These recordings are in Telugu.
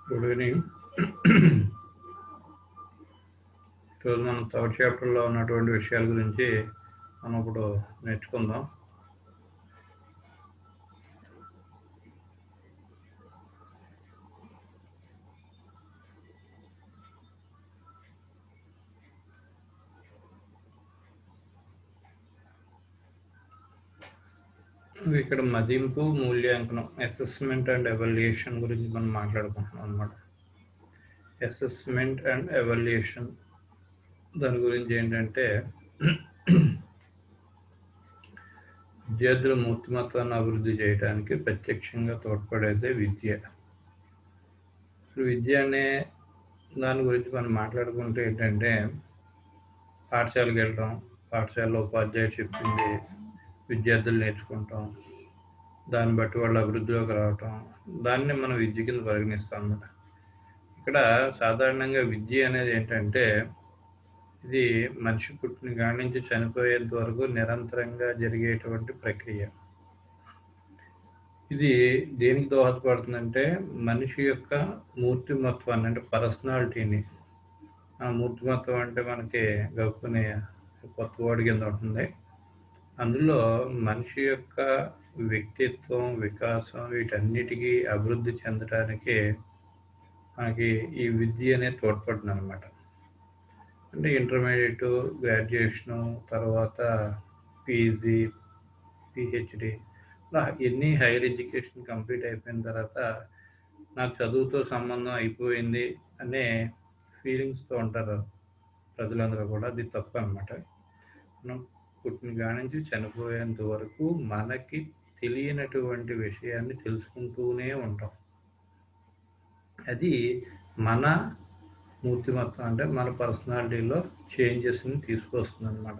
Good evening. ఈరోజు మనం థర్డ్ చాప్టర్లో ఉన్నటువంటి విషయాల గురించి మనం ఇప్పుడు నేర్చుకుందాం. ఇక్కడ మదింపు మూల్యాంకనం, అసెస్మెంట్ అండ్ ఎవాల్యుయేషన్ గురించి మనం మాట్లాడుకుంటున్నాం అన్నమాట. అసెస్మెంట్ అండ్ ఎవాల్యుయేషన్ దాని గురించి ఏంటంటే విద్యార్థుల మూర్తిమత్వాన్ని అభివృద్ధి చేయడానికి ప్రత్యక్షంగా తోడ్పడేదే విద్య. విద్య అనే దాని గురించి మనం మాట్లాడుకుంటే ఏంటంటే పాఠశాలకు వెళ్ళడం, పాఠశాలలో ఉపాధ్యాయుడు చెప్పింది విద్యార్థులు నేర్చుకుంటాం, దాన్ని బట్టి వాళ్ళు అభివృద్ధిలోకి రావటం, దాన్ని మనం విద్య కింద పరిగణిస్తాం అన్నమాట. ఇక్కడ సాధారణంగా విద్య అనేది ఏంటంటే ఇది మనిషి పుట్టిన కాడి నుంచి చనిపోయేంత వరకు నిరంతరంగా జరిగేటువంటి ప్రక్రియ. ఇది దేనికి దోహదపడుతుందంటే మనిషి యొక్క మూర్తిమత్వాన్ని, అంటే పర్సనాలిటీని. ఆ మూర్తిమత్వం అంటే మనకి గౌకునే కొత్త వర్డ్ కింద ఉంటుంది. అందులో మనిషి యొక్క వ్యక్తిత్వం, వికాసం వీటన్నిటికీ అభివృద్ధి చెందడానికి మనకి ఈ విద్య అనేది తోడ్పడుతుంది అనమాట. అంటే ఇంటర్మీడియట్, గ్రాడ్యుయేషను, తర్వాత పీజీ, పిహెచ్డి, ఎన్ని హైయర్ ఎడ్యుకేషన్ కంప్లీట్ అయిపోయిన తర్వాత నాకు చదువుతో సంబంధం అయిపోయింది అనే ఫీలింగ్స్తో ఉంటారు ప్రజలందరూ కూడా. అది తప్పు అనమాట. మనం పుట్టిన కాడి నుంచి చనిపోయేంత వరకు మనకి తెలియనటువంటి విషయాన్ని తెలుసుకుంటూనే ఉంటాం. అది మన మూర్తిమత్వం, అంటే మన పర్సనాలిటీలో చేంజెస్ని తీసుకొస్తుంది అనమాట.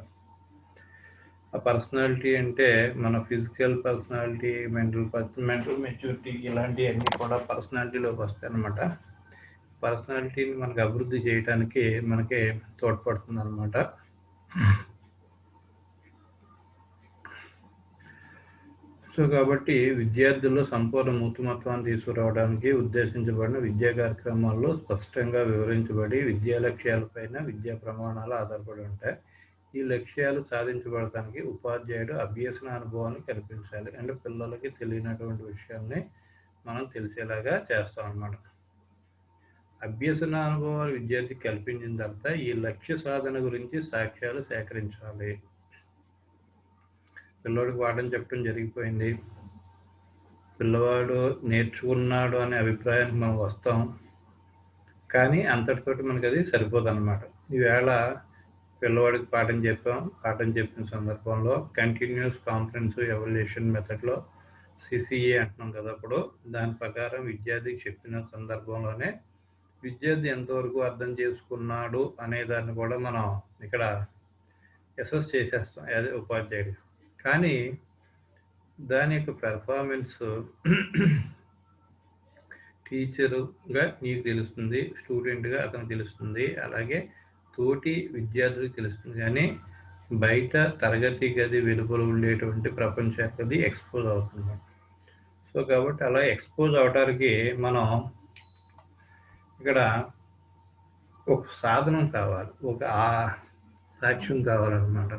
ఆ పర్సనాలిటీ అంటే మన ఫిజికల్ పర్సనాలిటీ, మెంటల్ మెచ్యూరిటీ, ఇలాంటివన్నీ కూడా పర్సనాలిటీలోకి వస్తాయి అనమాట. పర్సనాలిటీని మనకు అభివృద్ధి చేయడానికి మనకి తోడ్పడుతుంది అనమాట. సో కాబట్టి విద్యార్థుల్లో సంపూర్ణ మూర్తిమత్వాన్ని తీసుకురావడానికి ఉద్దేశించబడిన విద్యా కార్యక్రమాల్లో స్పష్టంగా వివరించబడి విద్యా లక్ష్యాలపైన విద్యా ప్రమాణాలు ఆధారపడి ఉంటాయి. ఈ లక్ష్యాలు సాధించబడటానికి ఉపాధ్యాయుడు అభ్యసన అనుభవాన్ని కల్పించాలి. అంటే పిల్లలకి తెలియనటువంటి విషయాన్ని మనం తెలిసేలాగా చేస్తాం అన్నమాట. అభ్యసన అనుభవాలు విద్యార్థికి కల్పించిన తర్వాత ఈ లక్ష్య సాధన గురించి సాక్ష్యాలు సేకరించాలి. పిల్లవాడికి పాఠం చెప్పడం జరిగిపోయింది, పిల్లవాడు నేర్చుకున్నాడు అనే అభిప్రాయానికి మనం వస్తాం, కానీ అంతటితోటి మనకి అది సరిపోదు అన్నమాట. ఈవేళ పిల్లవాడికి పాఠం చెప్పిన సందర్భంలో కంటిన్యూస్ కాంప్రహెన్సివ్ ఎవాల్యుయేషన్ మెథడ్లో సిసిఏ అంటున్నాం కదా. అప్పుడు దాని ప్రకారం విద్యార్థికి చెప్పిన సందర్భంలోనే విద్యార్థి ఎంతవరకు అర్థం చేసుకున్నాడు అనే దాన్ని కూడా మనం ఇక్కడ అసెస్ చేసేస్తాం యాజ్ ఉపాధ్యాయుడు. కానీ దాని యొక్క పెర్ఫార్మెన్స్ టీచరుగా నీకు తెలుస్తుంది, స్టూడెంట్గా అతనికి తెలుస్తుంది, అలాగే తోటి విద్యార్థులకు తెలుస్తుంది. కానీ బయట తరగతి గది వెలుపల ఉండేటువంటి ప్రపంచానికి అది ఎక్స్పోజ్ అవుతుంది. సో కాబట్టి అలా ఎక్స్పోజ్ అవడానికి మనం ఇక్కడ ఒక సాధనం కావాలి, ఒక సాక్ష్యం కావాలన్నమాట.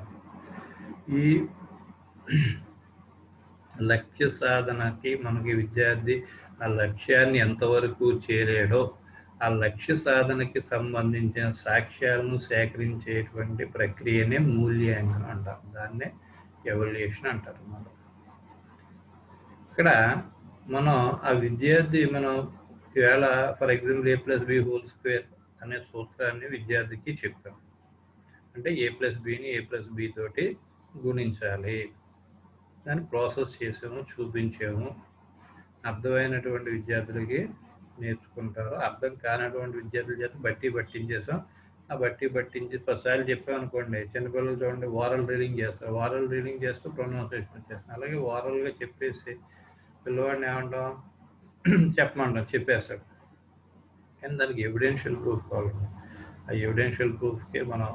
ఈ లక్ష్య సాధనకి మనకి విద్యార్థి ఆ లక్ష్యాన్ని ఎంతవరకు చేరాడో ఆ లక్ష్య సాధనకి సంబంధించిన సాక్ష్యాలను సేకరించేటువంటి ప్రక్రియనే మూల్యాంకనం అంటారు. దాన్నే ఎవాల్యుయేషన్ అంటారు అన్నమాట. ఇక్కడ మనం ఆ విద్యార్థి ఈవేళ ఫర్ ఎగ్జాంపుల్ A+B² అనే సూత్రాన్ని విద్యార్థికి చెప్పాం. అంటే A+Bని A+B తోటి గుణించాలి. దాన్ని ప్రాసెస్ చేసాము, చూపించాము. అర్థమైనటువంటి విద్యార్థులకి నేర్చుకుంటారు, అర్థం కానటువంటి విద్యార్థుల చేత బట్టి పట్టించేసాం. ఆ బట్టి పట్టించి 10 సార్లు చెప్పామనుకోండి, చిన్నపిల్లలు చూడండి ఓరల్ రీడింగ్ చేస్తారు, ఓరల్ రీడింగ్ చేస్తూ ప్రొనౌన్సియేషన్ వచ్చేస్తాం. అలాగే ఓరల్గా చెప్పేసి పిల్లవాడిని ఏమంటాం, చెప్పమంటాం, చెప్పేస్తాడు. కానీ దానికి ఎవిడెన్షియల్ ప్రూఫ్ కావాలి. ఆ ఎవిడెన్షియల్ ప్రూఫ్కి మనం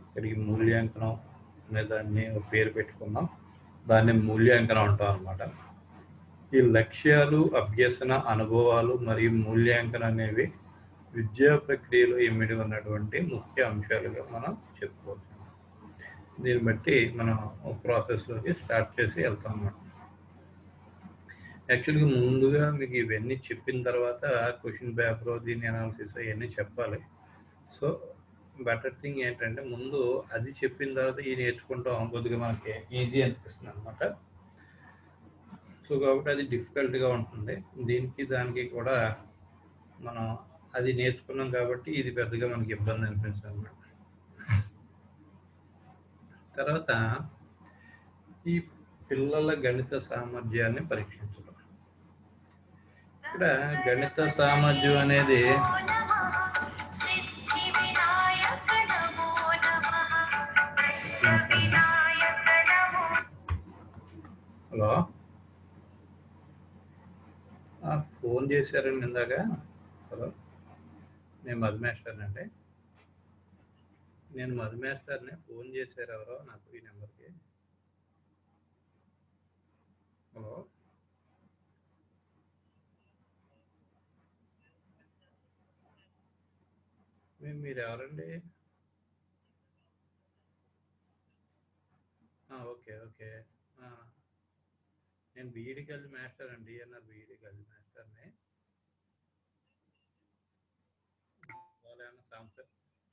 ఇక్కడికి మూల్యాంకనం అనే దాన్ని ఒక పేరు పెట్టుకున్నాం. దాన్ని మూల్యాంకనం అంటాం అన్నమాట. ఈ లక్ష్యాలు, అభ్యసన, అనుభవాలు మరియు మూల్యాంకనం అనేవి విద్యా ప్రక్రియలో ఇమిడి ఉన్నటువంటి ముఖ్య అంశాలుగా మనం చెప్పుకోవచ్చు. దీన్ని బట్టి మనం ప్రాసెస్లోకి స్టార్ట్ చేసి వెళ్తాం అన్నమాట. యాక్చువల్గా ముందుగా మీకు ఇవన్నీ చెప్పిన తర్వాత క్వశ్చన్ పేపర్, దీని అనాలిసిస్ అవన్నీ చెప్పాలి. సో బెటర్ థింగ్ ఏంటంటే ముందు అది చెప్పిన తర్వాత ఇది నేర్చుకుంటాం, కొద్దిగా మనకి ఈజీ అనిపిస్తుంది అనమాట. సో కాబట్టి అది డిఫికల్ట్గా ఉంటుంది. దీనికి దానికి కూడా మనం అది నేర్చుకున్నాం కాబట్టి ఇది పెద్దగా మనకి ఇబ్బంది అనిపిస్తుంది అన్నమాట. తర్వాత ఈ పిల్లల గణిత సామర్థ్యాన్ని పరీక్షించడం. ఇక్కడ గణిత సామర్థ్యం అనేది హలో ఫోన్ చేశారండి ఇందాక. హలో, నేను మధు మాస్టర్నండి. నేను మధు మాస్టర్ని. ఫోన్ చేశారు ఎవరో నాకు ఈ నెంబర్కి. హలో, మీరు ఎవరండి? Okay okay. నేను బీఈడి కాలేజ్ మాస్టర్ అండి, డిఎన్ఆర్ బీఈడి కాలేజ్ మాస్టర్ని.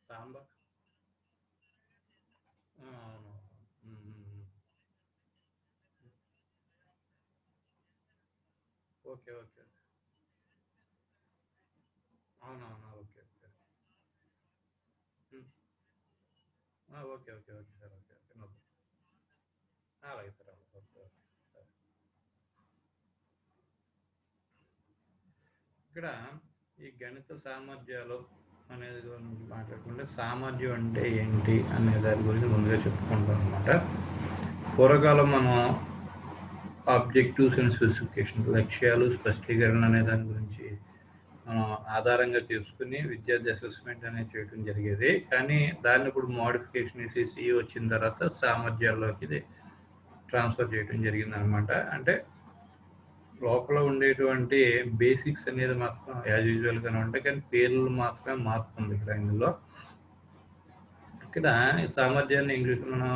సాంబా అవును. Okay okay. అవునవునా, okay okay. Okay okay okay sir, okay okay. అలాగే సార్, ఓకే ఓకే. ఇక్కడ ఈ గణిత సామర్థ్యాలు అనేది గురించి మాట్లాడుకుంటే సామర్థ్యం అంటే ఏంటి అనే దాని గురించి ముందుగా చెప్పుకుంటాం అనమాట. పూర్వకాలం మనం ఆబ్జెక్టివ్స్ అండ్ స్పెసిఫికేషన్, లక్ష్యాలు, స్పష్టీకరణ అనే దాని గురించి మనం ఆధారంగా చేసుకుని విద్యార్థి అసెస్మెంట్ అనేది చేయడం జరిగేది. కానీ దాన్ని ఇప్పుడు మోడిఫికేషన్ చేసి వచ్చిన తర్వాత సామర్థ్యాల్లోకి ఇది ట్రాన్స్ఫర్ చేయడం జరిగింది అనమాట. అంటే లోపల ఉండేటువంటి బేసిక్స్ అనేది మాత్రం యాజ్ యూజువల్గానే ఉంటాయి, కానీ పేర్లు మాత్రమే మారుతుంది ఇక్కడ. ఇందులో ఇక్కడ సామర్థ్యాన్ని ఇంగ్లీష్ మనం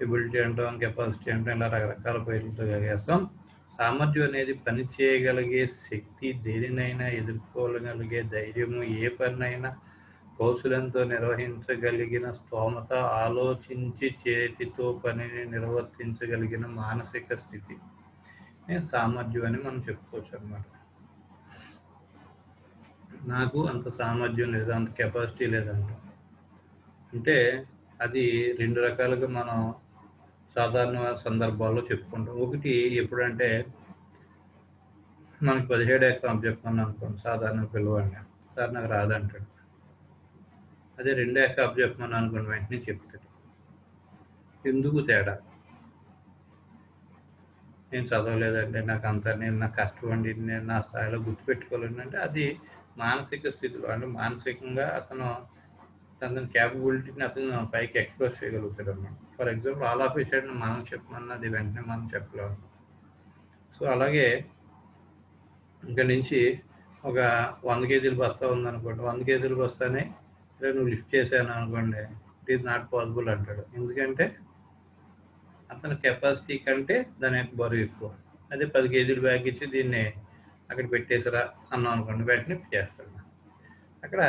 ఎబిలిటీ అంటాం, కెపాసిటీ అంటాం, ఇలా రకరకాల పేర్లతో వేస్తాం. సామర్థ్యం అనేది పని చేయగలిగే శక్తి, దేనినైనా ఎదుర్కోగలిగే ధైర్యము, ఏ పనినైనా కౌశలంతో నిర్వహించగలిగిన స్తోమత, ఆలోచించి చేతితో పనిని నిర్వర్తించగలిగిన మానసిక స్థితి సామర్థ్యం అని మనం చెప్పుకోవచ్చు అనమాట. నాకు అంత సామర్థ్యం లేదు, అంత కెపాసిటీ లేదంట అంటే అది రెండు రకాలుగా మనం సాధారణ సందర్భాల్లో చెప్పుకుంటాం. ఒకటి ఎప్పుడంటే మనకి 17 ఎకరాలు చెప్పమని అనుకోండి, సాధారణ పిల్లవాడిని, సార్ నాకు రాదంటాడు. అదే 2 ఎకరాలు చెప్పమని అనుకోండి, వెంటనే చెప్తాడు. ఎందుకు తేడా? నేను చదవలేదండి, నాకు అంతా, నేను నా కష్టపడి నేను నా స్థాయిలో గుర్తుపెట్టుకోలేను అంటే అది మానసిక స్థితిలో, అంటే మానసికంగా అతను తన క్యాపబిలిటీని అతను పైకి ఎక్స్ప్రెస్ చేయగలుగుతాడు అన్నమాట. For example all of A sudden మనం చెప్పమన్నది వెంటనే మనం చెప్పలేము. సో అలాగే ఇక్కడ నుంచి ఒక 100 కేజీల బస్తా ఉందనుకోండి, 100 కేజీల బస్తాని నువ్వు లిఫ్ట్ చేశాను అనుకోండి, ఇట్ ఈజ్ నాట్ పాసిబుల్ అంటాడు. ఎందుకంటే అతని కెపాసిటీ కంటే దాని యొక్క బరువు ఎక్కువ. అదే 10 కేజీల బ్యాగ్ ఇచ్చి దీన్ని అక్కడ పెట్టేసరా అన్నాం అనుకోండి, వెంటనే చేస్తాడు. అక్కడ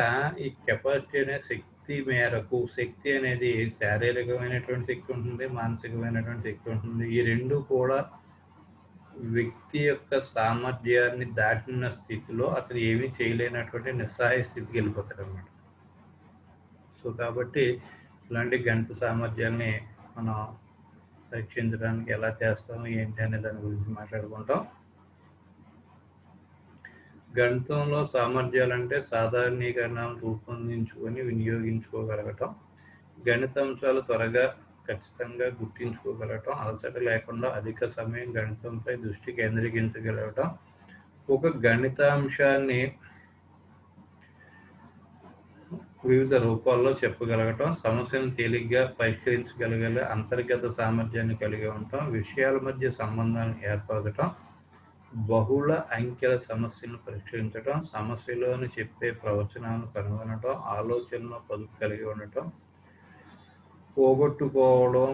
ఈ కెపాసిటీ అనే శక్తి మేరకు, శక్తి అనేది శారీరకమైనటువంటి శక్తి ఉంటుంది, మానసికమైనటువంటి శక్తి ఉంటుంది. ఈ రెండు కూడా వ్యక్తి యొక్క సామర్థ్యాన్ని దాటిన స్థితిలో అతను ఏమీ చేయలేనటువంటి నిస్సహాయ స్థితికి వెళ్ళిపోతాడు అన్నమాట. సో కాబట్టి ఇలాంటి గణిత సామర్థ్యాన్ని మనం పరీక్షించడానికి ఎలా చేస్తాము ఏంటి అనే దాని గురించి మాట్లాడుకుంటాం. గణితంలో సామర్థ్యాలంటే సాధారణీకరణను రూపొందించుకొని వినియోగించుకోగలగటం, గణితాంశాలు త్వరగా ఖచ్చితంగా గుర్తించుకోగలగటం, అలసట లేకుండా అధిక సమయం గణితంపై దృష్టి కేంద్రీకరించగలగటం, ఒక గణితాంశాన్ని వివిధ రూపాల్లో చెప్పగలగటం, సమస్యను తేలిగ్గా పరిష్కరించగలిగే అంతర్గత సామర్థ్యాన్ని కలిగి ఉండటం, విషయాల మధ్య సంబంధాన్ని ఏర్పరచటం, బహుళ అంకెల సమస్యను పరిష్కరించడం, సమస్యలోని చెప్పే ప్రవచనాలను కనుగొనటం, ఆలోచనలో పొదుపు కలిగి ఉండటం, పోగొట్టుకోవడం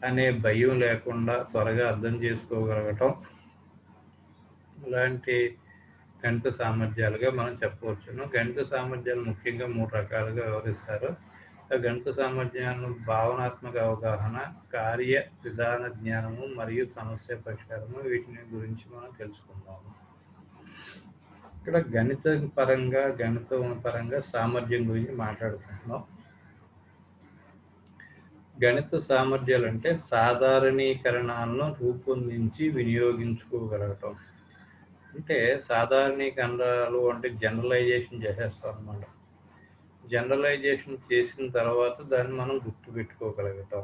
అనే భయం లేకుండా త్వరగా అర్థం చేసుకోగలగటం, ఇలాంటి గణిత సామర్థ్యాలుగా మనం చెప్పవచ్చును. గణిత సామర్థ్యాలు ముఖ్యంగా 3 రకాలుగా వివరిస్తారు. గణిత సామర్థ్యాలను భావనాత్మక అవగాహన, కార్య విధాన జ్ఞానము మరియు సమస్య పరిష్కారము, వీటిని గురించి మనం తెలుసుకుందాము. ఇక్కడ గణితం పరంగా సామర్థ్యం గురించి మాట్లాడుకుంటున్నాం. గణిత సామర్థ్యాలు అంటే సాధారణీకరణాలను రూపొందించి వినియోగించుకోగలగటం. అంటే సాధారణీకరణలు అంటే జనరలైజేషన్ చేసేస్తాం అన్నమాట. జనరలైజేషన్ చేసిన తర్వాత దాన్ని మనం గుర్తుపెట్టుకోగలగటం.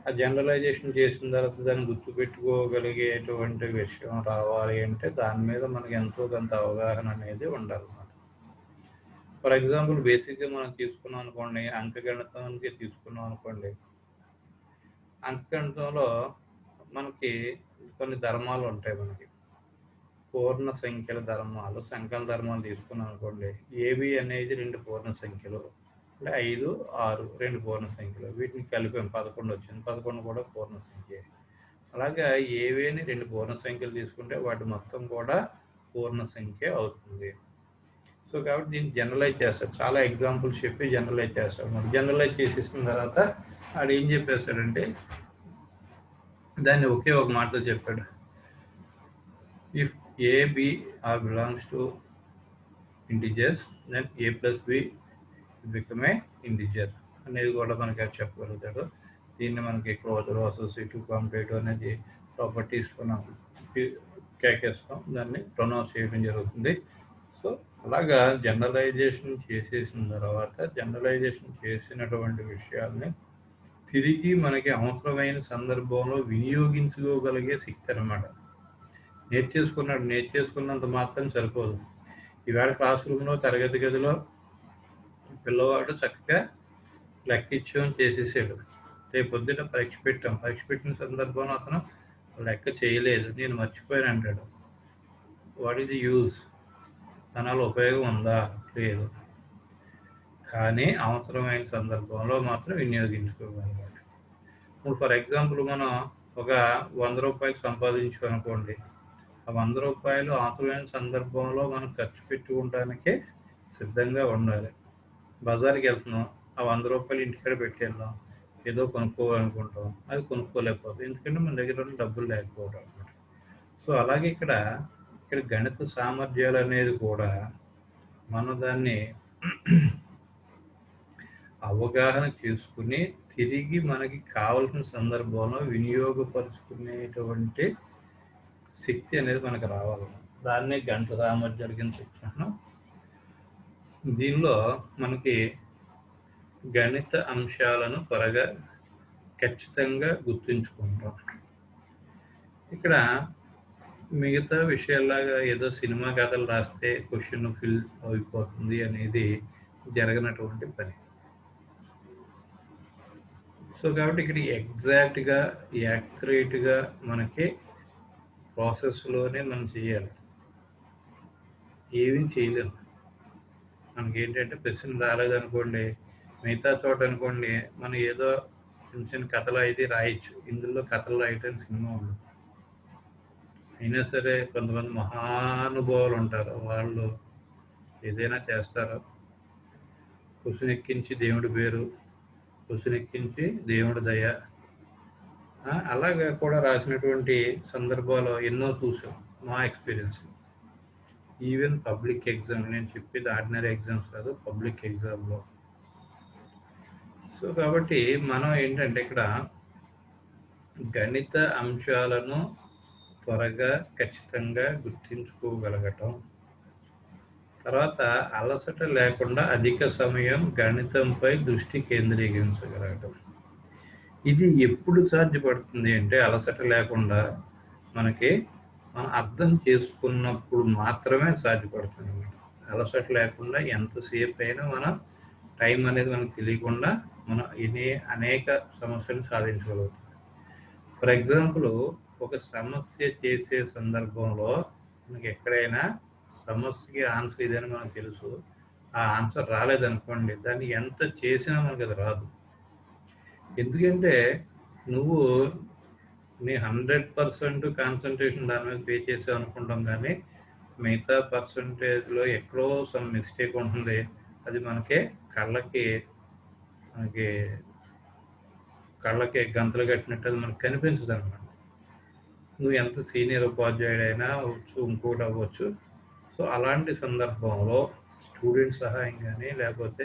ఆ జనరలైజేషన్ చేసిన తర్వాత దాన్ని గుర్తుపెట్టుకోగలిగేటువంటి విషయం రావాలి అంటే దాని మీద మనకి ఎంతో కొంత అవగాహన అనేది ఉండాలన్నమాట. ఫర్ ఎగ్జాంపుల్ బేసిక్గా మనం తీసుకున్నాం అనుకోండి, అంకగణితానికి తీసుకున్నాం అనుకోండి. అంకగణితంలో మనకి కొన్ని ధర్మాలు ఉంటాయి. మనకి పూర్ణ సంఖ్యల ధర్మాలు, సంఖ్యల ధర్మాలు తీసుకున్నాం అనుకోండి. ఏబి అనేది 2 పూర్ణ సంఖ్యలు, అంటే 5, 6 2 పూర్ణ సంఖ్యలు. వీటిని కలిపాం 11 వచ్చింది. 11 కూడా పూర్ణ సంఖ్య. అలాగా ఏవి అని 2 పూర్ణ సంఖ్యలు తీసుకుంటే వాటి మొత్తం కూడా పూర్ణ సంఖ్య అవుతుంది. సో కాబట్టి దీన్ని జనరలైజ్ చేస్తాడు. చాలా ఎగ్జాంపుల్స్ చెప్పి జనరలైజ్ చేస్తాడు. జనరలైజ్ చేసేసిన తర్వాత వాడు ఏం చెప్పేస్తాడంటే దాన్ని ఒకే ఒక మాటలో చెప్పాడు. If A, B are belongs to integers, then A plus B become a integer అనేది కూడా మనకి చెప్పగలుగుతాడు. దీన్ని మనకి క్లోజర్ అసోసియేటివ్ కాంపిటేటివ్ అనేది ప్రాపర్టీస్ మనం కేకేస్తాం, దాన్ని ప్రొనౌన్స్ చేయడం జరుగుతుంది. సో అలాగా జనరలైజేషన్ చేసేసిన తర్వాత జనరలైజేషన్ చేసినటువంటి విషయాల్ని తిరిగి మనకి అవసరమైన సందర్భంలో వినియోగించుకోగలిగే శక్తి అన్నమాట. నేర్చేసుకున్నంత మాత్రం సరిపోదు. ఈవేళ క్లాస్ రూమ్లో తరగతి గదిలో పిల్లవాడు చక్కగా లెక్కించడం చేసేసాడు. రేపు పొద్దున్న పరీక్ష పెట్టిన సందర్భంలో అతను లెక్క చేయలేదు, నేను మర్చిపోయాను అంటాడు. What is the use? దానివల్ల ఉపయోగం ఉందా? లేదు. కానీ అవసరమైన సందర్భంలో మాత్రం వినియోగించుకోగలగాలి. ఇప్పుడు ఫర్ ఎగ్జాంపుల్ మనం ఒక 100 రూపాయలు సంపాదించుకోనుకోండి. ఆ 100 రూపాయలు అవసరమైన సందర్భంలో మనం ఖర్చు పెట్టుకోవడానికే సిద్ధంగా ఉండాలి. బజార్కి వెళ్తున్నాం, ఆ 100 రూపాయలు ఇంటికాడ పెట్టేద్దాం, ఏదో కొనుక్కోవాలనుకుంటాం, అది కొనుక్కోలేకపోతాం, ఎందుకంటే మన దగ్గర డబ్బులు లేకపోవడం అనమాట. సో అలాగే ఇక్కడ గణిత సామర్థ్యాలు అనేది కూడా మనం దాన్ని అవగాహన చేసుకుని తిరిగి మనకి కావలసిన సందర్భంలో వినియోగపరుచుకునేటువంటి శక్తి అనేది మనకు రావాలి. దాన్నే గణిత సామర్థ్యాల కింద చెప్తున్నాను. దీనిలో మనకి గణిత అంశాలను త్వరగా ఖచ్చితంగా గుర్తుంచుకుంటాం. ఇక్కడ మిగతా విషయాల్లాగా ఏదో సినిమా కథలు రాస్తే క్వశ్చన్ ఫిల్ అయిపోతుంది అనేది జరగనటువంటి పని. సో కాబట్టి ఇక్కడ ఎగ్జాక్ట్గా యాక్యురేట్గా మనకి ప్రాసెస్లోనే మనం చేయాలి. ఏమీ చేయలేము. మనకి ఏంటంటే ప్రశ్న రాలేదనుకోండి, మిగతా చోట అనుకోండి మనం ఏదో చిన్న చిన్న కథలు అయితే రాయొచ్చు. ఇందులో కథలు రాయటం సినిమా ఉండదు. అయినా సరే కొంతమంది మహానుభావులు ఉంటారు, వాళ్ళు ఏదైనా చేస్తారు. కుసునెక్కించి దేవుడి పేరు, కుసునెక్కించి దేవుడి దయ, అలాగా కూడా రాసినటువంటి సందర్భాలు ఎన్నో చూసాం మా ఎక్స్పీరియన్స్. ఈవెన్ పబ్లిక్ ఎగ్జామ్, నేను చెప్పేది ఆర్డినరీ ఎగ్జామ్స్ కాదు, పబ్లిక్ ఎగ్జామ్లో. సో కాబట్టి మనం ఏంటంటే ఇక్కడ గణిత అంశాలను త్వరగా ఖచ్చితంగా గుర్తించుకోగలగటం, తర్వాత అలసట లేకుండా అధిక సమయం గణితంపై దృష్టి కేంద్రీకరించగలగటం. ఇది ఎప్పుడు సాధ్యపడుతుంది అంటే అలసట లేకుండా మనకి మనం అర్థం చేసుకున్నప్పుడు మాత్రమే సాధ్యపడుతుంది. అలసట లేకుండా ఎంతసేపు అయినా మనం టైం అనేది మనకు తెలియకుండా మనం అనేక సమస్యలు సాధించగలుగుతాం. ఫర్ ఎగ్జాంపుల్ ఒక సమస్య చేసే సందర్భంలో మనకి ఎక్కడైనా సమస్యకి ఆన్సర్ ఇదని మనకు తెలుసు, ఆ ఆన్సర్ రాలేదనుకోండి, దాన్ని ఎంత చేసినా మనకి అది రాదు. ఎందుకంటే నువ్వు నీ 100% కాన్సన్ట్రేషన్ దాని మీద పే చేసావు అనుకుంటాం, కానీ మిగతా పర్సంటేజ్లో ఎక్కడో సమ్ మిస్టేక్ ఉంటుంది. అది మనకి కళ్ళకి గంతలు కట్టినట్టు అది మనకు కనిపించదు అనమాట. నువ్వు ఎంత సీనియర్ ఉపాధ్యాయుడైనా అవ్వచ్చు, ఇంకోటి అవ్వచ్చు. సో అలాంటి సందర్భంలో స్టూడెంట్ సహాయం కానీ లేకపోతే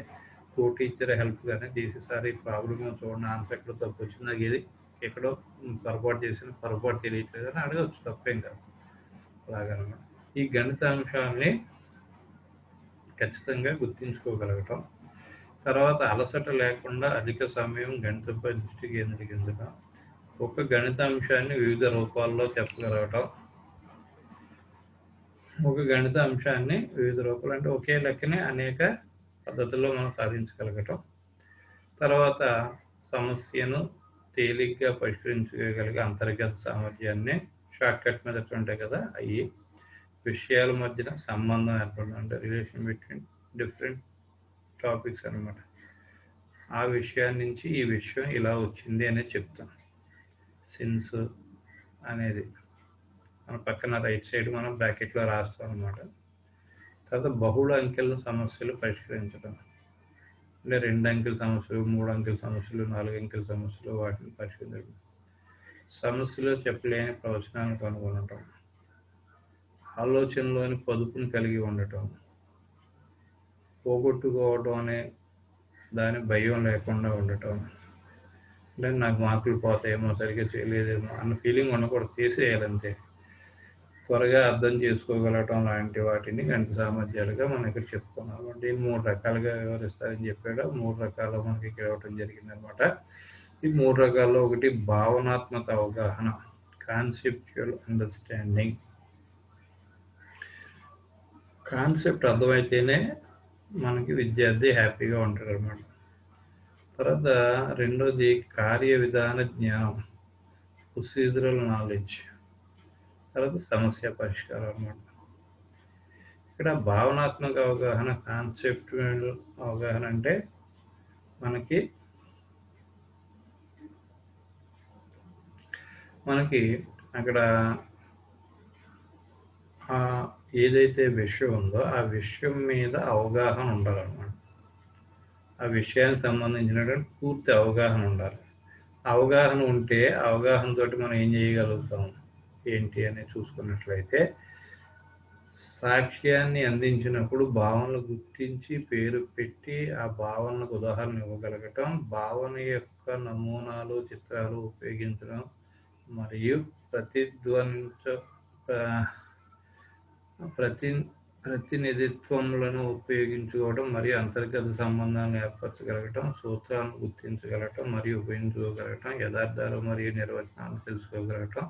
కో టీచర్ హెల్ప్ కానీ చేసి, సార్ ఈ ప్రాబ్లమ్ చూడండి, ఆన్సర్ ఎక్కడో తప్పు వచ్చింది, నాకు ఇది ఎక్కడో పొరపాటు తెలియట్లేదు అని అడగవచ్చు, తప్పేం కాదు. అలాగనమాట. ఈ గణిత అంశాన్ని ఖచ్చితంగా గుర్తించుకోగలగటం, తర్వాత అలసట లేకుండా అధిక సమయం గణితంపై దృష్టి కేంద్రీకరించడం, ఒక గణిత అంశాన్ని వివిధ రూపాల్లో చెప్పగలగటం, ఒక గణిత అంశాన్ని వివిధ రూపాలు అంటే ఒకే లెక్కని అనేక పద్ధతుల్లో మనం సాధించగలగటం, తర్వాత సమస్యను తేలిగ్గా పరిష్కరించగలిగే అంతర్గత సామర్థ్యాన్ని, షార్ట్ కట్ మెథడ్స్ ఉంటాయి కదా, అవి విషయాల మధ్యన సంబంధం ఏర్పడడం అంటే రిలేషన్ బిట్వీన్ డిఫరెంట్ టాపిక్స్ అనమాట. ఆ విషయాన్ని నుంచి ఈ విషయం ఇలా వచ్చింది అనేది చెప్తాం. సిన్స్ అనేది మన పక్కన రైట్ సైడ్ మనం బ్రాకెట్లో రాస్తాం అనమాట. తర్వాత బహుళ అంకెల సమస్యలు పరిష్కరించడం అంటే 2 అంకెల సమస్యలు, 3 అంకెల సమస్యలు, 4 అంకెల సమస్యలు, వాటిని పరిష్కరించడం, సమస్యలో చెప్పలేని ప్రవచనాలను కనుగొనటం, ఆలోచనలోని పొదుపుని కలిగి ఉండటం, పోగొట్టుకోవటం అనే దాని భయం లేకుండా ఉండటం, అంటే నాకు మార్కులు పోతాయేమో, సరిగ్గా చేయలేదేమో అన్న ఫీలింగ్ ఉండకూడదు, చేసేయాలంతే. త్వరగా అర్థం చేసుకోగలగటం లాంటి వాటిని గణిత సామర్థ్యాలుగా మనం ఇక్కడ చెప్పుకున్నాం. అంటే 3 రకాలుగా వివరిస్తారని చెప్పాడు. 3 రకాలు మనకి ఇక్కడ ఇవ్వటం జరిగింది అనమాట. ఈ 3 రకాల్లో ఒకటి భావనాత్మక అవగాహన, కాన్సెప్చువల్ అండర్స్టాండింగ్. కాన్సెప్ట్ అర్థమైతేనే మనకి విద్యార్థి హ్యాపీగా ఉంటాడు అనమాట. తర్వాత రెండోది కార్య విధాన జ్ఞానం, ప్రొసీజరల్ నాలెడ్జ్. తర్వాత సమస్య పరిష్కారం అనమాట. ఇక్కడ భావనాత్మక అవగాహన, కాన్సెప్చువల్ అవగాహన అంటే మనకి అక్కడ ఏదైతే విషయం ఉందో ఆ విషయం మీద అవగాహన ఉండాలన్నమాట. ఆ విషయానికి సంబంధించినటువంటి పూర్తి అవగాహన ఉండాలి. అవగాహన ఉంటే అవగాహనతోటి మనం ఏం చేయగలుగుతాం ఏంటి అని చూసుకున్నట్లయితే, సాక్ష్యాన్ని అందించినప్పుడు భావనలు గుర్తించి పేరు పెట్టి ఆ భావనలకు ఉదాహరణ ఇవ్వగలగటం, భావన యొక్క నమూనాలు, చిత్రాలు ఉపయోగించడం మరియు ప్రతినిధిత్వములను ఉపయోగించుకోవడం మరియు అంతర్గత సంబంధాలను ఏర్పరచగలగటం, సూత్రాలను గుర్తించగలగటం మరియు ఉపయోగించుకోగలగటం, యథార్థాలు మరియు నిర్వచనాలను తెలుసుకోగలగటం,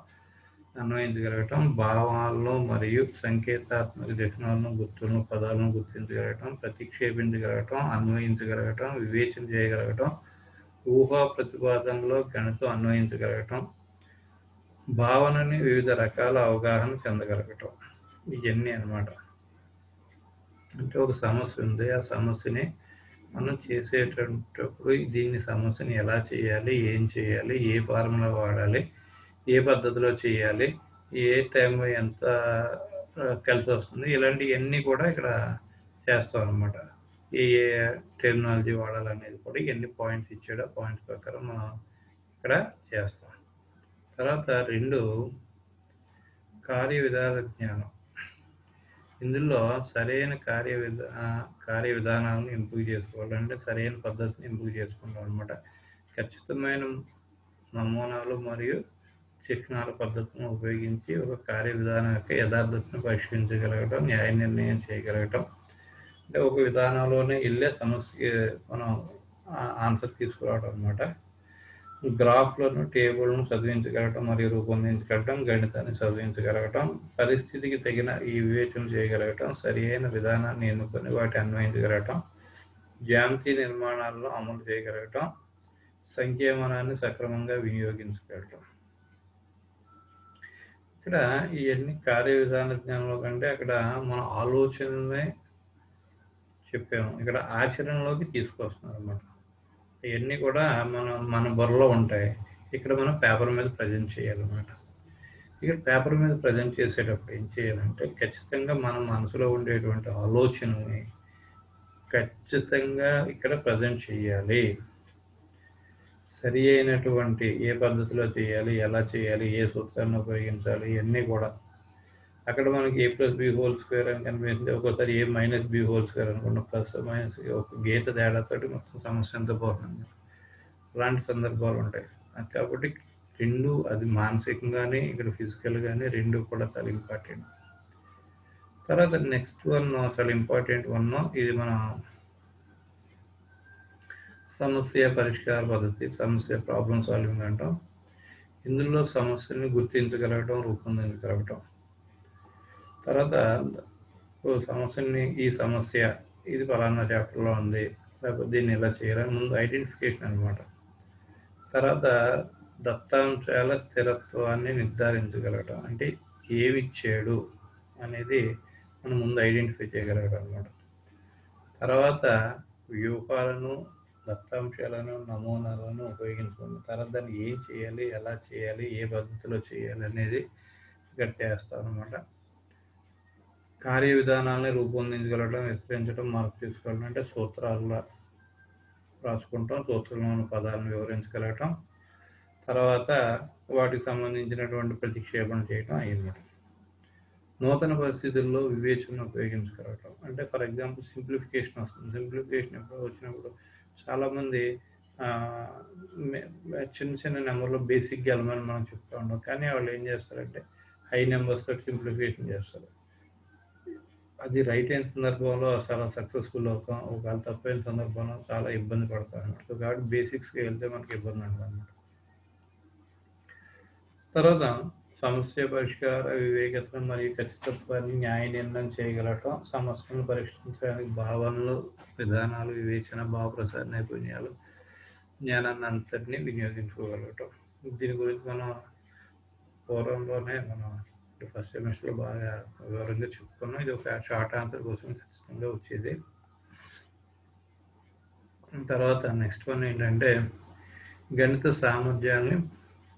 అన్వయించగలగటం, భావాలను మరియు సంకేతాత్మక చిహ్నాలను, గుర్తులను, పదాలను గుర్తించగలగటం, ప్రతిక్షేపించగలగటం, అన్వయించగలగటం, వివేచన చేయగలగటం, ఊహా ప్రతిపాదనలో గణితం అన్వయించగలగటం, భావనని వివిధ రకాల అవగాహన చెందగలగటం. ఇవన్నీ అన్నమాట. అంటే ఒక సమస్య ఉంది, ఆ సమస్యని మనం చేసేటప్పుడు సమస్యని ఎలా చేయాలి, ఏం చేయాలి, ఏ ఫార్ములా వాడాలి, ఏ పద్ధతిలో చేయాలి, ఏ టైంలో ఎంత కలిసి వస్తుంది, ఇలాంటివన్నీ కూడా ఇక్కడ చేస్తాం అనమాట. ఏ టెర్మినాలజీ వాడాలనేది కూడా ఇవన్నీ పాయింట్స్ ఇచ్చాడు, ఆ పాయింట్స్ ప్రకారం మనం ఇక్కడ చేస్తాం. తర్వాత 2 కార్య విధాన జ్ఞానం. ఇందులో సరైన కార్య విధానాలను ఎంపిక చేసుకోవాలి, అంటే సరైన పద్ధతిని ఎంపిక చేసుకుంటాం అనమాట. ఖచ్చితమైన నమూనాలు మరియు చిహ్నాల పద్ధతులను ఉపయోగించి ఒక కార్య విధానం యొక్క యథార్థతను పరిష్కరించగలగటం, న్యాయ నిర్ణయం చేయగలగటం. అంటే ఒక విధానంలోనే వెళ్ళే సమస్య మనం ఆన్సర్ తీసుకురావడం అనమాట. గ్రాఫ్లను, టేబుల్ను చదివించగలగటం మరియు రూపొందించగలగటం, గణితాన్ని చదివించగలగటం, పరిస్థితికి తగిన ఈ వివేచన చేయగలగటం, సరి అయిన విధానాన్ని ఎన్నుకొని వాటి అన్వయించగలగటం, జ్యామితి నిర్మాణాలను అమలు చేయగలగటం, సంఖ్యామానాన్ని సక్రమంగా వినియోగించగలగటం. ఇక్కడ ఇవన్నీ కార్య విధాన జ్ఞానంలో కంటే అక్కడ మన ఆలోచననే చెప్పాము. ఇక్కడ ఆచరణలోకి తీసుకొస్తున్నారనమాట. ఇయన్నీ కూడా మన బుర్రలో ఉంటాయి. ఇక్కడ మనం పేపర్ మీద ప్రెజెంట్ చేయాలన్నమాట. ఇక్కడ పేపర్ మీద ప్రెజెంట్ చేసేటప్పుడు ఏం చేయాలంటే ఖచ్చితంగా మన మనసులో ఉండేటువంటి ఆలోచనని ఖచ్చితంగా ఇక్కడ ప్రెజెంట్ చేయాలి. సరి అయినటువంటి ఏ పద్ధతిలో చేయాలి, ఎలా చేయాలి, ఏ సూత్రాన్ని ఉపయోగించాలి ఇవన్నీ కూడా. అక్కడ మనకి a+b² అని కనిపిస్తుంది. ఒక్కోసారి a-b² అనుకున్న ప్లస్ మైనస్ ఒక గీత తేడాతోటి మొత్తం సమస్య అంతా పోతుంది. అలాంటి సందర్భాలు ఉంటాయి. కాబట్టి రెండు అది మానసికంగానే ఇక్కడ ఫిజికల్‌గానే రెండు కూడా చాలా ఇంపార్టెంట్. తర్వాత నెక్స్ట్ వన్ చాలా ఇంపార్టెంట్ వన్ ఇది మన సమస్య పరిష్కార పద్ధతి, సమస్య ప్రాబ్లమ్ సాల్వింగ్ అంటాం. ఇందులో సమస్యని గుర్తించగలగటం, రూపొందించగలగటం. తర్వాత సమస్యని ఈ సమస్య ఇది ఫలానా చాప్టర్లో ఉంది, లేకపోతే దీన్ని ఇలా చేయాలని ముందు ఐడెంటిఫికేషన్ అనమాట. తర్వాత దత్తాంశాల స్థిరత్వాన్ని నిర్ధారించగలగటం, అంటే ఏమిచ్చాడు అనేది మనం ముందు ఐడెంటిఫై చేయగలగడం అనమాట. తర్వాత వ్యూహాలను, దత్తాంశాలను, నమూనాలను ఉపయోగించుకున్న తర్వాత దాన్ని ఏం చేయాలి, ఎలా చేయాలి, ఏ పద్ధతిలో చేయాలి అనేది ఇక్కడ చేస్తాం అనమాట. కార్య విధానాన్ని రూపొందించగలగడం, విస్తరించడం, మార్పు తీసుకోవడం అంటే సూత్రాల్లో రాసుకుంటాం, సూత్రంలోని పదాలను వివరించగలగటం, తర్వాత వాటికి సంబంధించినటువంటి ప్రతిక్షేపణ చేయడం అయ్యన్నమాట. నూతన పరిస్థితుల్లో వివేచన ఉపయోగించగలగటం అంటే ఫర్ ఎగ్జాంపుల్ సింప్లిఫికేషన్ వస్తుంది. సింప్లిఫికేషన్ ఎప్పుడు వచ్చినప్పుడు చాలామంది చిన్న చిన్న నెంబర్లో బేసిక్గా వెళ్ళమని మనం చెప్తూ ఉంటాం. కానీ వాళ్ళు ఏం చేస్తారంటే హై నెంబర్స్తో సింప్లిఫికేషన్ చేస్తారు. అది రైట్ అయిన సందర్భంలో చాలా సక్సెస్ఫుల్ అవుతాం, ఒకవేళ తప్పైన సందర్భంలో చాలా ఇబ్బంది పడతాం అనమాట. సో కాబట్టి బేసిక్స్కి వెళ్తే మనకి ఇబ్బంది ఉంటుంది అనమాట. తర్వాత సమస్య పరిష్కార వివేకత మరియు ఖచ్చితత్వాన్ని న్యాయ నిర్ణయం చేయగలగటం, సమస్యను పరిష్కరించడానికి భావనలు, విధానాలు, వివేచన, భావప్రసాద నైపుణ్యాలు, జ్ఞానాన్ని అంతటినీ వినియోగించుకోగలగటం. దీని గురించి మనం పూర్వంలోనే మనం ఫస్ట్ సెమిస్టర్లో బాగా వివరంగా చెప్పుకున్నాం. ఇది ఒక షార్ట్ ఆన్సర్ కోసం ఖచ్చితంగా వచ్చేది. తర్వాత నెక్స్ట్ వన్ ఏంటంటే గణిత సామర్థ్యాన్ని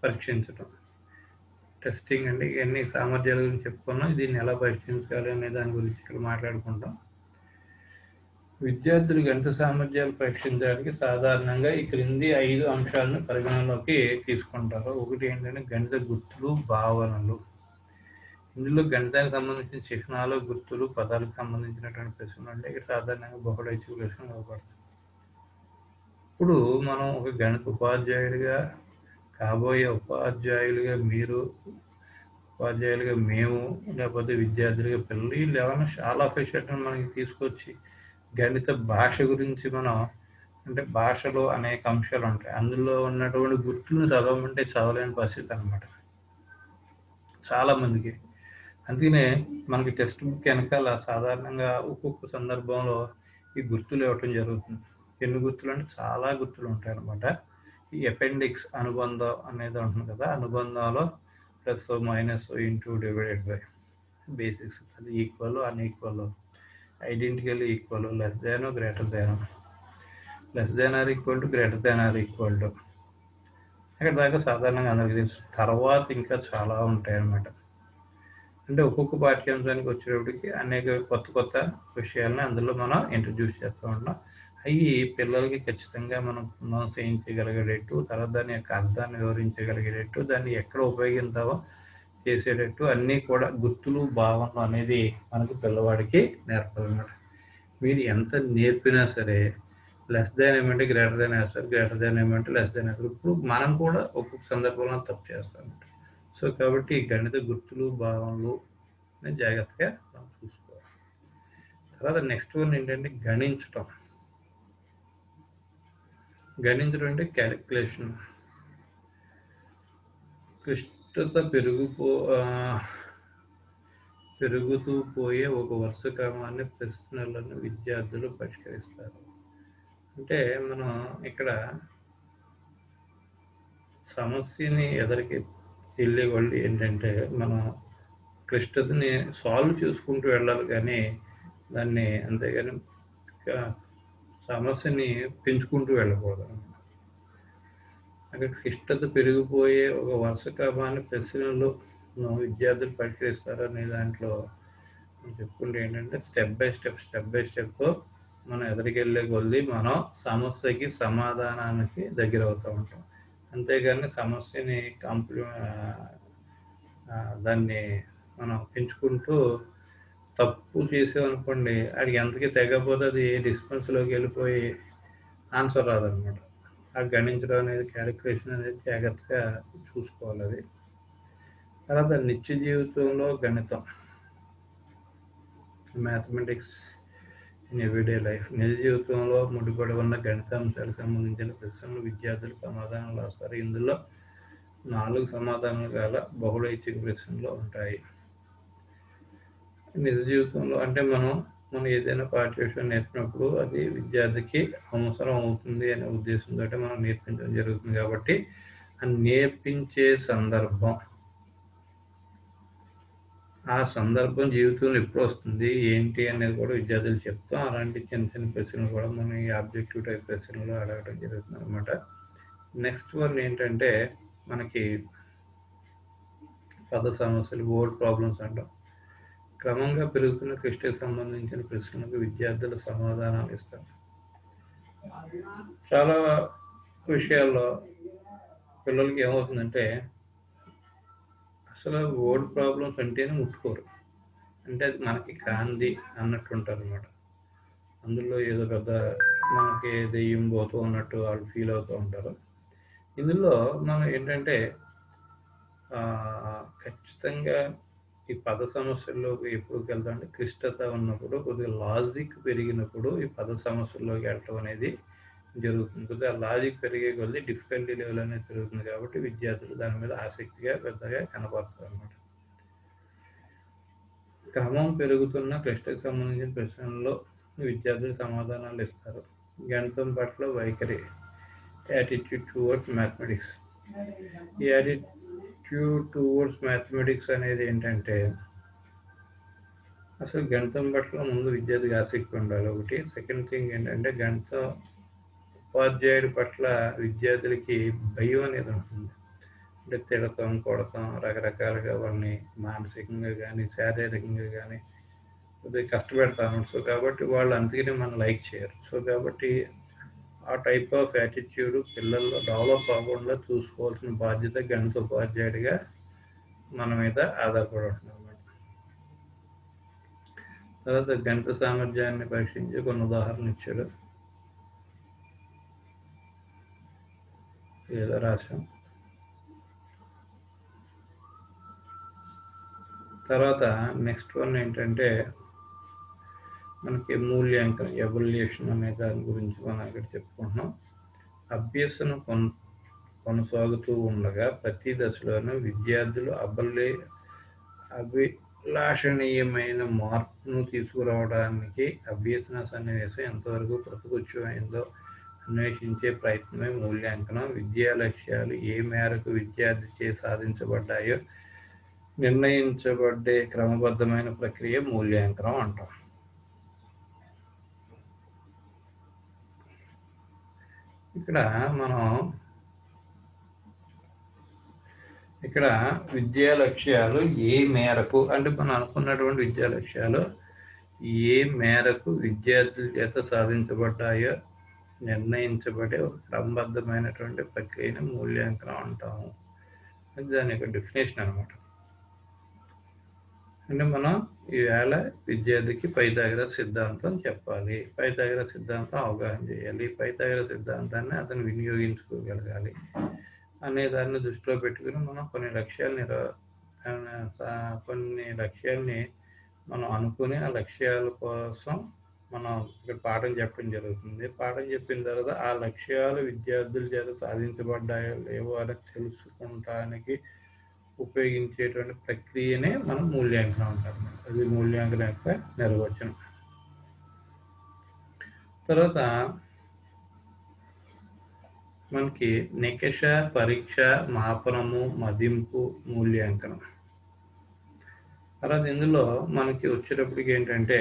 పరీక్షించడం, టెస్టింగ్ అండి. ఇవన్నీ సామర్థ్యాల గురించి చెప్పుకున్నాం. దీన్ని ఎలా పరీక్షించాలి అనే దాని గురించి ఇక్కడ మాట్లాడుకుంటాం. విద్యార్థులు గణిత సామర్థ్యాలు పరీక్షించడానికి సాధారణంగా ఈ క్రింది 5 అంశాలను పరిగణనలోకి తీసుకుంటారు. ఒకటి ఏంటంటే గణిత గుర్తులు, భావనలు. ఇందులో గణితానికి సంబంధించిన చిహ్నాలు, గుర్తులు, పదాలకు సంబంధించినటువంటి ప్రశ్నలు అంటే ఇక్కడ సాధారణంగా బహుళైచ్ఛిక ప్రశ్నలు ఇవ్వబడతాయి. ఇప్పుడు మనం ఒక గణిత ఉపాధ్యాయుడిగా, కాబోయే ఉపాధ్యాయులుగా మీరు, ఉపాధ్యాయులుగా మేము, లేకపోతే విద్యార్థులుగా పిల్లలు, వీళ్ళు ఏమైనా చాలా ఫెసిలిటీని మనకి తీసుకొచ్చి గణిత భాష గురించి మనం అంటే భాషలో అనేక అంశాలు ఉంటాయి. అందులో ఉన్నటువంటి గుర్తులను చదవమంటే చదవలేని పరిస్థితి అనమాట చాలామందికి. అందుకనే మనకి టెక్స్ట్ బుక్ వెనకాల సాధారణంగా ఒక్కొక్క సందర్భంలో ఈ గుర్తులు ఇవ్వటం జరుగుతుంది. ఎన్ని గుర్తులు అంటే చాలా గుర్తులు ఉంటాయి అన్నమాట. ఈ అపెండిక్స్ అనుబంధం అనేది ఉంటుంది కదా, అనుబంధంలో plus minus into divided by basics, అది equal, unequal, identical, equal, less than, greater than, less than or equal to, greater than or equal to. ఇక్కడ దాకా సాధారణంగా అందరికీ తెలుసు. తర్వాత ఇంకా చాలా ఉంటాయి అన్నమాట. అంటే ఒక్కొక్క పాఠ్యాంశానికి వచ్చేటప్పటికి అనేక కొత్త కొత్త విషయాలని అందులో మనం ఇంట్రడ్యూస్ చేస్తూ ఉంటాం. అవి పిల్లలకి ఖచ్చితంగా మనం చేయించగలిగేటట్టు, తర్వాత దాని యొక్క అర్థాన్ని వివరించగలిగేటట్టు, దాన్ని ఎక్కడ ఉపయోగిస్తామో చేసేటట్టు అన్నీ కూడా గుర్తులు, భావనలు అనేది మనకు పిల్లవాడికి నేర్పాలన్నమాట. మీరు ఎంత నేర్పినా సరే లెస్ దాన్ ఏమంటే గ్రేటర్ దాన్ వేస్తారు, గ్రేటర్ దాన్ ఏమంటే లెస్ దాన్ వేస్తారు. ఇప్పుడు మనం కూడా ఒక్కొక్క సందర్భంలో తప్పు చేస్తాం. సో కాబట్టి గణిత గుర్తులు, భావనలు జాగ్రత్తగా మనం చూసుకోవాలి. తర్వాత నెక్స్ట్ వన్ ఏంటంటే గణించటం. గణించడం అంటే క్యాలిక్యులేషన్. క్లిష్టత పెరుగుతూ పోయే ఒక వరుస క్రమాన్ని ప్రశ్నలను విద్యార్థులు పరిష్కరిస్తారు. అంటే మనం ఇక్కడ సమస్యని ఎదరికి వెళ్ళే వాళ్ళు ఏంటంటే మనం క్లిష్టతని సాల్వ్ చేసుకుంటూ వెళ్ళాలి కానీ దాన్ని అంతేగాని సమస్యని పెంచుకుంటూ వెళ్ళకూడదు. అక్కడ క్లిష్టత పెరిగిపోయే ఒక వరుస క్రమాన్ని ప్రశ్నలు విద్యార్థులు పరిష్కరిస్తారు అనే దాంట్లో చెప్పుకుంటే ఏంటంటే స్టెప్ బై స్టెప్ మనం ఎదురుకెళ్ళే కొద్దీ మనం సమస్యకి సమాధానానికి దగ్గర అవుతూ ఉంటాం. అంతేగాని సమస్యని దాన్ని మనం పెంచుకుంటూ తప్పు చేసామనుకోండి, అది ఎంతకి తెగకపోతే అది డిస్పెన్స్లోకి వెళ్ళిపోయి ఆన్సర్ రాదనమాట. ఆ గణించడం అనేది క్యాలిక్యులేషన్ అనేది జాగ్రత్తగా చూసుకోవాలి. అది తర్వాత నిత్య జీవితంలో గణితం, మ్యాథమెటిక్స్ ఇన్ ఎవ్రీడే లైఫ్, నిజ జీవితంలో ముడిపడి ఉన్న గణితాంశాలకు సంబంధించిన ప్రశ్నలు విద్యార్థులు సమాధానాలు రాస్తారు. ఇందులో 4 సమాధానాలు గల బహుళ ఐచ్ఛిక ప్రశ్నలు ఉంటాయి. నిజ జీవితంలో అంటే మనం ఏదైనా పాఠ్యాంశం నేర్పినప్పుడు అది విద్యార్థికి అవసరం అవుతుంది అనే ఉద్దేశంతో మనం నేర్పించడం జరుగుతుంది. కాబట్టి ఆ నేర్పించే సందర్భం, ఆ సందర్భం జీవితంలో ఎప్పుడు వస్తుంది ఏంటి అనేది కూడా విద్యార్థులు చెప్తాం. అలాంటి చిన్న ప్రశ్నలు కూడా మనం ఈ ఆబ్జెక్టివ్ టైప్ ప్రశ్నలు అడగడం జరుగుతుంది అనమాట. నెక్స్ట్ వన్ ఏంటంటే మనకి పద సమస్యలు, వర్డ్ ప్రాబ్లమ్స్ అంటాం. క్రమంగా పెరుగుతున్న క్లిష్టతకు సంబంధించిన ప్రశ్నలకు విద్యార్థులు సమాధానాలు ఇస్తారు. చాలా విషయాల్లో పిల్లలకి ఏమవుతుందంటే అసలు వర్డ్ ప్రాబ్లమ్స్ అంటేనే ముట్టుకోరు. అంటే అది మనకి కాంది అన్నట్టు ఉంటారు అనమాట. అందులో ఏదో పెద్ద మనకి దెయ్యం పోతూ ఉన్నట్టు వాళ్ళు ఫీల్ అవుతూ ఉంటారు. ఇందులో మనం ఏంటంటే ఖచ్చితంగా ఈ పద సమస్యల్లోకి ఎప్పుడు వెళ్తామంటే క్లిష్టత ఉన్నప్పుడు, కొద్దిగా లాజిక్ పెరిగినప్పుడు ఈ పద సమస్యల్లోకి వెళ్ళటం అనేది జరుగుతుంది. కొద్దిగా లాజిక్ పెరిగే కొద్దీ డిఫికల్టీ లెవెల్ అనేది పెరుగుతుంది. కాబట్టి విద్యార్థులు దాని మీద ఆసక్తిగా పెద్దగా కనపరుస్తారు అన్నమాట. క్రమం పెరుగుతున్న క్లిష్టతకు సంబంధించిన ప్రశ్నల్లో విద్యార్థులు సమాధానాలు ఇస్తారు. గణితం పట్ల వైఖరి, యాటిట్యూడ్ టువర్డ్స్ మ్యాథమెటిక్స్. ఈ యాటిట్యూడ్ టువర్డ్స్ మ్యాథమెటిక్స్ అనేది ఏంటంటే అసలు గణితం పట్ల ముందు విద్యార్థికి ఆసక్తి ఉండాలి ఒకటి. సెకండ్ థింగ్ ఏంటంటే గణిత ఉపాధ్యాయుడి పట్ల విద్యార్థులకి భయం అనేది ఉంటుంది. అంటే తిడతాం, కొడతాం, రకరకాలుగా వాళ్ళని మానసికంగా కానీ శారీరకంగా కానీ కొద్దిగా కష్టపెడతాం. సో కాబట్టి వాళ్ళు అందుకనే మనం లైక్ చేయరు. సో కాబట్టి ఆ టైప్ ఆఫ్ యాటిట్యూడ్ పిల్లల్లో డెవలప్ అవ్వకుండా చూసుకోవాల్సిన బాధ్యత గణిత ఉపాధ్యాయుడిగా మన మీద ఆధారపడి ఉంటుంది అన్నమాట. తర్వాత గణిత సామర్థ్యాన్ని పరీక్షించి కొన్ని ఉదాహరణలు ఇచ్చాడు, ఏదో రాశాం. తర్వాత నెక్స్ట్ వన్ ఏంటంటే మనకి మూల్యాంకనం, ఎవాల్యుయేషన్ అనే దాని గురించి మనం ఇక్కడ చెప్పుకుంటున్నాం. అభ్యసనం కొనసాగుతూ ఉండగా ప్రతి దశలోనూ విద్యార్థులు అభిలాషణీయమైన మార్పును తీసుకురావడానికి అభ్యసన సన్నివేశం ఎంతవరకు ప్రతికూలమైందో అన్వేషించే ప్రయత్నమే మూల్యాంకనం. విద్యా లక్ష్యాలు ఏ మేరకు విద్యార్థి చే సాధించబడ్డాయో నిర్ణయించబడ్డే క్రమబద్ధమైన ప్రక్రియ మూల్యాంకనం అంటాం. ఇక్కడ విద్యా లక్ష్యాలు ఏ మేరకు అంటే మనం అనుకున్నటువంటి విద్యా లక్ష్యాలు ఏ మేరకు విద్యార్థుల చేత సాధించబడ్డాయో నిర్ణయించబడే ఒక క్రమబద్ధమైనటువంటి ప్రక్రియను మూల్యాంకనం అంటాము. అది దాని యొక్క డెఫినేషన్ అనమాట. అంటే మనం ఈవేళ విద్యార్థికి పైథాగరస్ సిద్ధాంతం చెప్పాలి, పైథాగరస్ సిద్ధాంతం అవగాహన చేయాలి, పైథాగరస్ సిద్ధాంతాన్ని అతను వినియోగించుకోగలగాలి అనే దాన్ని దృష్టిలో పెట్టుకుని మనం కొన్ని లక్ష్యాల్ని మనం అనుకుని ఆ లక్ష్యాల కోసం మనం ఇక్కడ పాఠం చెప్పడం జరుగుతుంది. పాఠం చెప్పిన తర్వాత ఆ లక్ష్యాలు విద్యార్థుల చేత సాధించబడ్డాయో లేవో అని తెలుసుకోవడానికి ఉపయోగించేటువంటి ప్రక్రియనే మనం మూల్యాంకనం అంటారు. అది మూల్యాంకనం యొక్క నిర్వచనం. తర్వాత మనకి నికష, పరీక్ష, మాపనము, మదింపు, మూల్యాంకనం. తర్వాత ఇందులో మనకి వచ్చేటప్పటికి ఏంటంటే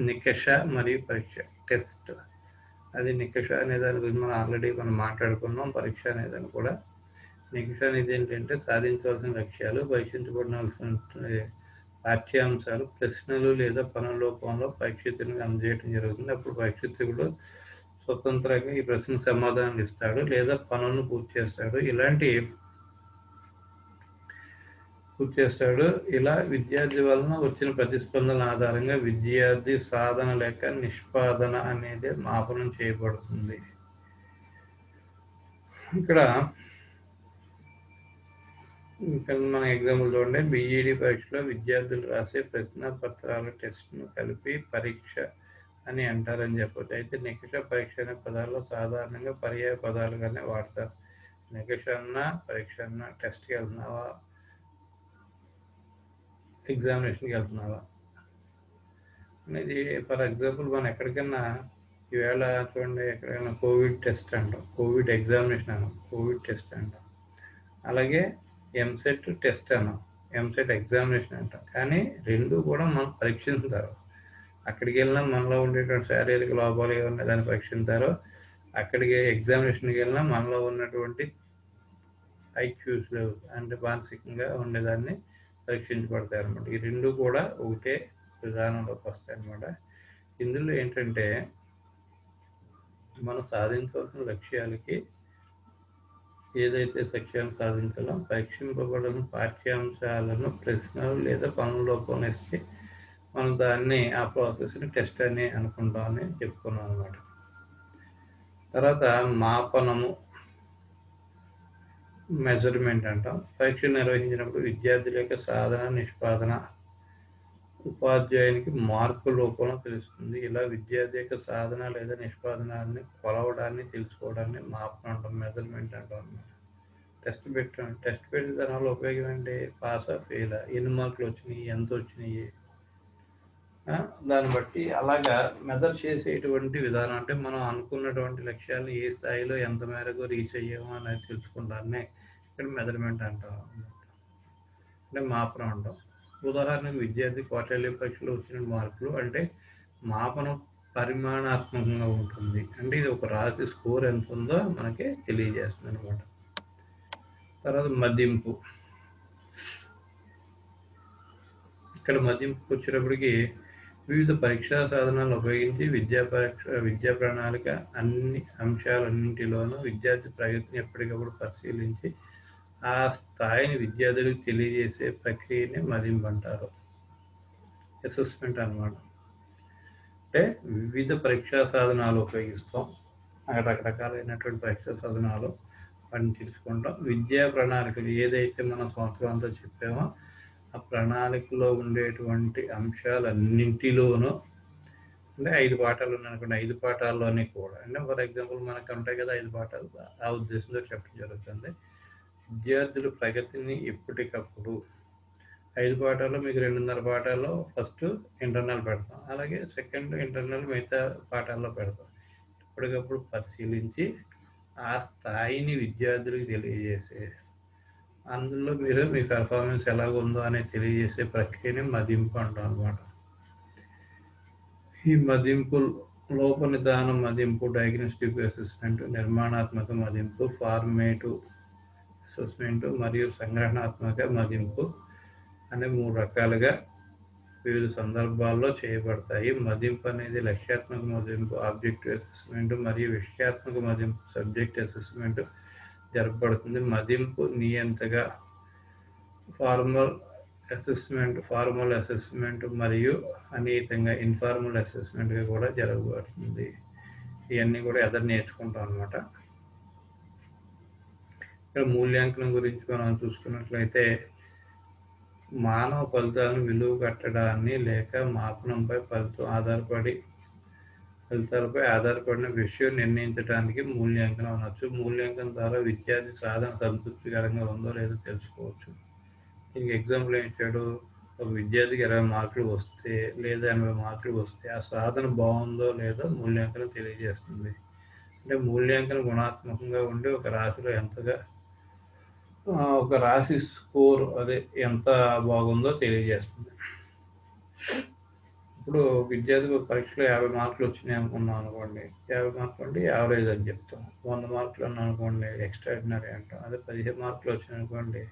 నికష మరియు పరీక్ష, టెస్ట్. అది నికష అనే దాని గురించి మనం మాట్లాడుకున్నాం. పరీక్ష అనేదాన్ని కూడా. నికష అనేది ఏంటంటే సాధించవలసిన లక్ష్యాలు, పరీక్షించబడాల్సిన పాఠ్యాంశాలు, ప్రశ్నలు లేదా పనుల రూపంలో పరీక్షితునికి అందజేయడం జరుగుతుంది. అప్పుడు పరీక్షితుడు స్వతంత్రంగా ఈ ప్రశ్నకు సమాధానాలు ఇస్తాడు లేదా పనులను పూర్తి చేస్తాడు. ఇలా విద్యార్థి వలన వచ్చిన ప్రతిస్పందన ఆధారంగా విద్యార్థి సాధన లేక నిష్పాదన అనేది మాపనం చేయబడుతుంది. ఇక్కడ మన ఎగ్జాంపుల్ చూడండి. బిఈడి పరీక్షలో విద్యార్థులు రాసే ప్రశ్న పత్రాల టెస్ట్ను కలిపి పరీక్ష అని అంటారని చెప్పొచ్చు. అయితే నికష, పరీక్ష అనే పదాల్లో సాధారణంగా పర్యాయ పదాలుగానే వాడతారు. నికష అన్నా, పరీక్ష అన్నా, టెస్ట్కి వెళ్తున్నావా, ఎగ్జామినేషన్కి వెళ్తున్నావా అనేది. ఫర్ ఎగ్జాంపుల్ మనం ఎక్కడికైనా ఈవేళ చూడండి, ఎక్కడికైనా కోవిడ్ టెస్ట్ అంటాం, కోవిడ్ ఎగ్జామినేషన్ అన్నాం, కోవిడ్ టెస్ట్ అంటాం. అలాగే ఎంసెట్ టెస్ట్ అన్నాం, ఎంసెట్ ఎగ్జామినేషన్ అంటాం. కానీ రెండు కూడా మనం పరీక్షిస్తారు. అక్కడికి వెళ్ళినా మనలో ఉండేటువంటి శారీరక లోపాలు ఏమన్నా దాన్ని పరీక్షించారో, అక్కడికి ఎగ్జామినేషన్కి వెళ్ళినా మనలో ఉన్నటువంటి ఐక్యూస్ అంటే మానసికంగా ఉండేదాన్ని పరీక్షించబడతాయి అనమాట. ఈ రెండు కూడా ఒకటే విధానంలోకి వస్తాయి అనమాట. ఇందులో ఏంటంటే మనం సాధించవలసిన లక్ష్యాలకి ఏదైతే లక్ష్యాలను సాధించాలో పరీక్షింపబడిన పాఠ్యాంశాలను ప్రశ్నలు లేదా పనుల రూపంలో ఇస్తే మనం దాన్ని ఆ ప్రాసెస్ని టెస్ట్ అని అనుకుంటామని చెప్పుకున్నాం అనమాట. తర్వాత మాపనము, మెజర్మెంట్ అంటాం. పరీక్ష నిర్వహించినప్పుడు విద్యార్థుల యొక్క సాధన, నిష్పాదన ఉపాధ్యాయునికి మార్కుల రూపంలో తెలుస్తుంది. ఇలా విద్యార్థి యొక్క సాధన లేదా నిష్పాదనాన్ని కొలవడాన్ని, తెలుసుకోవడాన్ని మాపనం అంటాం, మెజర్మెంట్ అంటాం అన్నమాట. టెస్ట్ పెట్టిన దానివల్ల ఉపయోగం ఏంటి? పాసా, ఫెయిలా, ఎన్ని మార్కులు వచ్చినాయి, ఎంత వచ్చినాయి, దాన్ని బట్టి అలాగా మెజర్ చేసేటువంటి విధానం. అంటే మనం అనుకున్నటువంటి లక్ష్యాలు ఏ స్థాయిలో ఎంత మేరకు రీచ్ అయ్యామో అనేది తెలుసుకుంటానే ఇక్కడ మెజర్మెంట్ అంటాం, అంటే మాపనం అంటాం. ఉదాహరణకు విద్యార్థి క్వార్టర్లీ పరీక్షలో వచ్చిన మార్కులు అంటే మాపనం పరిమాణాత్మకంగా ఉంటుంది. అంటే ఇది ఒక రాశి స్కోర్ ఎంత ఉందో మనకి తెలియజేస్తుంది అనమాట. తర్వాత మదింపు. ఇక్కడ మదింపుకు వచ్చేటప్పటికి వివిధ పరీక్షా సాధనాలను ఉపయోగించి విద్యా ప్రణాళిక అన్ని అంశాలన్నింటిలోనూ విద్యార్థి ప్రగతిని ఎప్పటికప్పుడు పరిశీలించి ఆ స్థాయిని విద్యార్థులకు తెలియజేసే ప్రక్రియని మదింపు అంటారు. అసెస్మెంట్ అన్నమాట. అంటే వివిధ పరీక్షా సాధనాలు ఉపయోగిస్తాం, రకరకాలైనటువంటి పరీక్షా సాధనాలు వాటిని తెలుసుకుంటాం. విద్యా ప్రణాళికలు ఏదైతే మనం సంవత్సరం అంతా చెప్పామో ఆ ప్రణాళికలో ఉండేటువంటి అంశాలన్నింటిలోనూ, అంటే 5 పాఠాలు ఉన్నాయనుకోండి, 5 పాఠాల్లోనే కూడా, అంటే ఫర్ ఎగ్జాంపుల్ మనకు ఉంటాయి కదా 5 పాఠాలు, ఆ ఉద్దేశంతో చెప్పడం జరుగుతుంది. విద్యార్థుల ప్రగతిని ఎప్పటికప్పుడు 5 పాఠాల్లో మీకు 2.5 పాఠాల్లో ఫస్ట్ ఇంటర్నల్ పెడతాం, అలాగే సెకండ్ ఇంటర్నల్ మిగతా పాఠాల్లో పెడతాం. ఎప్పటికప్పుడు పరిశీలించి ఆ స్థాయిని విద్యార్థులకు తెలియజేసే, అందులో మీ పెర్ఫార్మెన్స్ ఎలాగుందో అనేది తెలియజేసే ప్రక్రియని మదింపు అంటాం అన్నమాట. ఈ మదింపు లోపనిదానం మదింపు, డయాగ్నోస్టిక్ అసెస్మెంట్, నిర్మాణాత్మక మదింపు, ఫార్మేటివ్ అసెస్మెంట్ మరియు సంగ్రహణాత్మక మదింపు అనే 3 రకాలుగా వివిధ సందర్భాల్లో చేయబడతాయి. మదింపు అనేది లక్ష్యాత్మక మదింపు, ఆబ్జెక్టివ్ అసెస్మెంట్ మరియు విషయాత్మక మదింపు, సబ్జెక్ట్ అసెస్మెంట్ జరపబడుతుంది. మదింపు నియంతగా ఫార్మల్ అసెస్మెంట్ మరియు అనియతంగా ఇన్ఫార్మల్ అసెస్మెంట్గా కూడా జరగబడుతుంది. ఇవన్నీ కూడా ఎదురు నేర్చుకుంటాం అనమాట. ఇక్కడ మూల్యాంకనం గురించి మనం చూసుకున్నట్లయితే మానవ ఫలితాలను విలువ కట్టడాన్ని లేక మాపనంపై ఫలితాలపై ఆధారపడిన విషయం నిర్ణయించడానికి మూల్యాంకనం అనొచ్చు. మూల్యాంకనం ద్వారా విద్యార్థి సాధన సంతృప్తికరంగా ఉందో లేదో తెలుసుకోవచ్చు. దీనికి ఎగ్జాంపుల్ ఏం ఇచ్చాడు? ఒక విద్యార్థికి 20 మార్కులు వస్తే లేదా 80 మార్కులు వస్తే ఆ సాధన బాగుందో లేదో మూల్యాంకనం తెలియజేస్తుంది. అంటే మూల్యాంకనం గుణాత్మకంగా ఉండి ఒక రాశిలో ఎంతగా ఒక రాశి స్కోర్ అదే ఎంత బాగుందో తెలియజేస్తుంది. ఇప్పుడు విద్యార్థికి ఒక పరీక్షలో 50 మార్కులు వచ్చినాయి అనుకున్నాం అనుకోండి, 50 మార్కులు అంటే యావరేజ్ అని చెప్తాం. 100 మార్కులు అన్నాం అనుకోండి ఎక్స్ట్రాడినరీ అంటాం. అదే 15 మార్కులు వచ్చినాయి అనుకోండి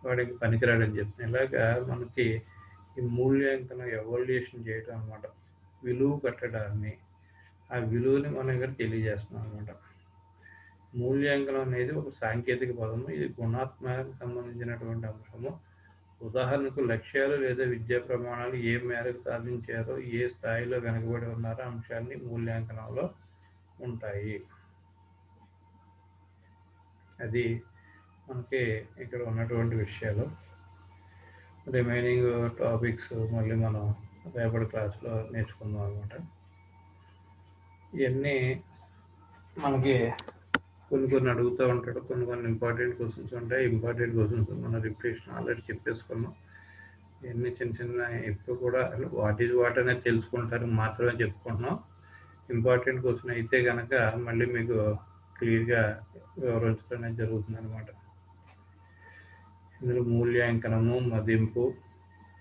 వాడికి పనికిరాడని చెప్తాం. ఇలాగా మనకి ఈ మూల్యాంకనం ఎవాల్యుయేషన్ చేయటం అనమాట. విలువ కట్టడాన్ని, ఆ విలువని మనం ఇక్కడ తెలియజేస్తున్నాం అనమాట. మూల్యాంకనం అనేది ఒక సాంకేతిక పదము. ఇది గుణాత్మకానికి సంబంధించినటువంటి అంశము. ఉదాహరణకు లక్ష్యాలు లేదా విద్యా ప్రమాణాలు ఏ మేరకు సాధించారో, ఏ స్థాయిలో వెనుకబడి ఉన్నారో అంశాన్ని మూల్యాంకనంలో ఉంటాయి. అది మనకి ఇక్కడ ఉన్నటువంటి విషయాలు. రిమైనింగ్ టాపిక్స్ మళ్ళీ మనం రేపటి క్లాస్లో నేర్చుకుందాం అనమాట. ఇవన్నీ మనకి కొన్ని అడుగుతూ ఉంటాడు, కొన్ని ఇంపార్టెంట్ క్వశ్చన్స్ ఉంటాయి. ఇంపార్టెంట్ క్వశ్చన్స్ మనం రిపిటేషన్ ఆల్రెడీ చెప్పేసుకున్నాం. ఇవన్నీ చిన్న ఎప్పుడు కూడా వాట్ ఈజ్ వాట్ అనేది తెలుసుకుంటారు మాత్రమే చెప్పుకుంటున్నాం. ఇంపార్టెంట్ క్వశ్చన్ అయితే కనుక మళ్ళీ మీకు క్లియర్గా వివరించడం అనేది జరుగుతుంది అనమాట. ఇందులో మూల్యాంకనము, మదింపు,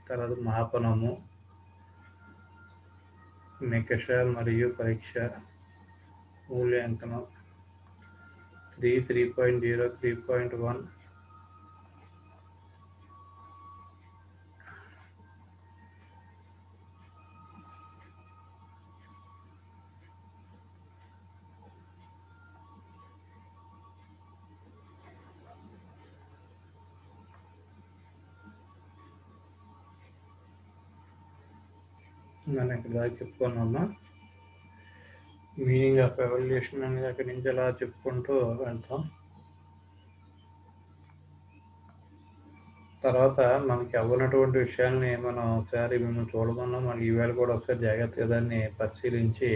తర్వాత మాపనము, నికష మరియు పరీక్ష, మూల్యాంకనం 3.0, 3.1, మనం ఇక్కడ దాకా చెప్పుకున్నామా. మీనింగ్ ఆఫ్ ఎవాల్యుయేషన్ అనేది అక్కడి నుంచి అలా చెప్పుకుంటూ వెళ్తాం. తర్వాత మనకి అవ్వనటువంటి విషయాల్ని మనం ఒకసారి మిమ్మల్ని చూడమన్నాం, మళ్ళీ ఈవేళ కూడా ఒకసారి జాగ్రత్తగా దాన్ని పరిశీలించి